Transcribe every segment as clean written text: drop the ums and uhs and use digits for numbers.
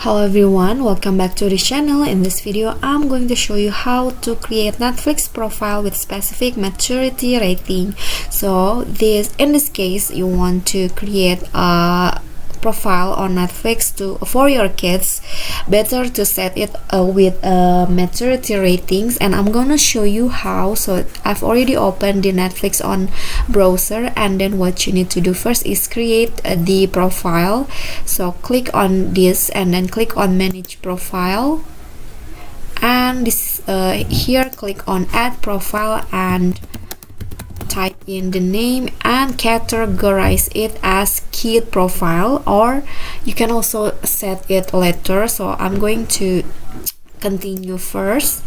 Hello everyone, welcome back to the channel. In this video I'm going to show you how to create Netflix profile with specific maturity rating. So in this case you want to create a profile on Netflix for your kids. Better to set it with maturity ratings, and I'm gonna show you how. So I've already opened the Netflix on browser, and then what you need to do first is create the profile. So click on this and then click on manage profile, and this here click on add profile and type in the name and categorize it as kid profile, or you can also set it later. So I'm going to continue first,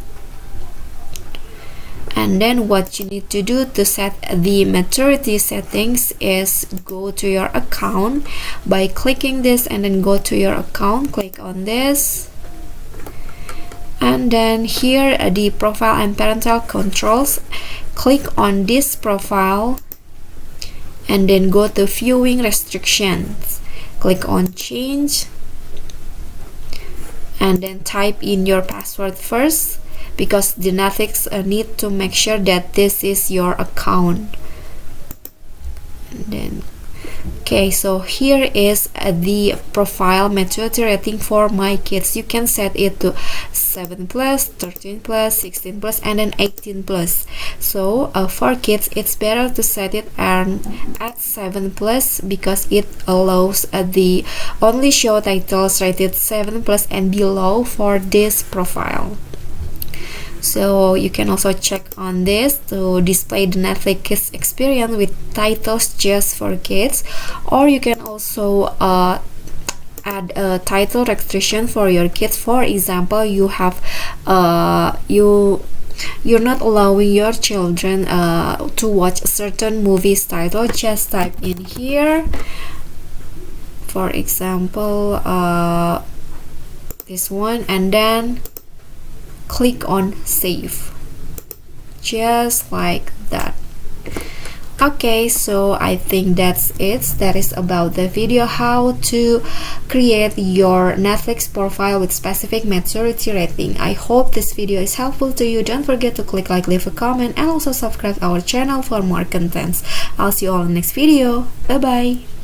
and then what you need to do to set the maturity settings is go to your account by clicking this, and then go to your account, click on this, and then here the profile and parental controls, click on this profile and then go to viewing restrictions, click on change, and then type in your password first, because the Netflix need to make sure that this is your account. And then okay, so here is the profile maturity rating for my kids. You can set it to 7 plus, 13 plus, 16 plus, and then 18 plus. So for kids it's better to set it at 7 plus, because it allows the only show titles rated 7 plus and below for this profile. So you can also check on this to display the Netflix Kids experience with titles just for kids, or you can also add a title restriction for your kids. For example, you have you're not allowing your children to watch a certain movie's title. Just type in here, for example, this one, and then click on save, just like that. Okay, so I think that's it. That is about the video how to create your Netflix profile with specific maturity rating. I hope this video is helpful to you. Don't forget to click like, leave a comment, and also subscribe our channel for more contents. I'll see you all in the next video. Bye bye.